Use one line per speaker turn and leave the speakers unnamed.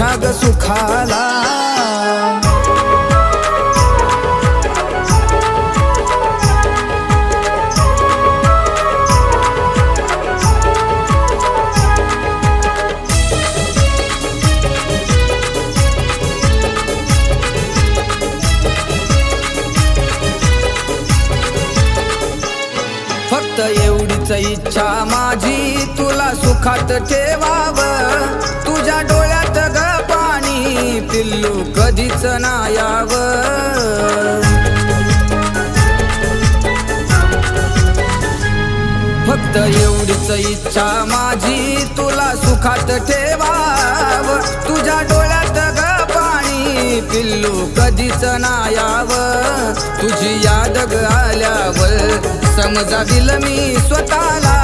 मोठ्या ग सुखाला। फक्त एवढीच इच्छा माझी तुला सुखात ठेवावं, तुझ्या डोळ्यात ग पाणी पिल्लू कधीच ना यावं। फक्त एवढीच इच्छा माझी तुला सुखात ठेवावं, तुझ्या डोळ्यात ग पाणी पिल्लू कधीच ना यावं। तुझी याद ग आल्यावर समजाविल मी स्वतःला,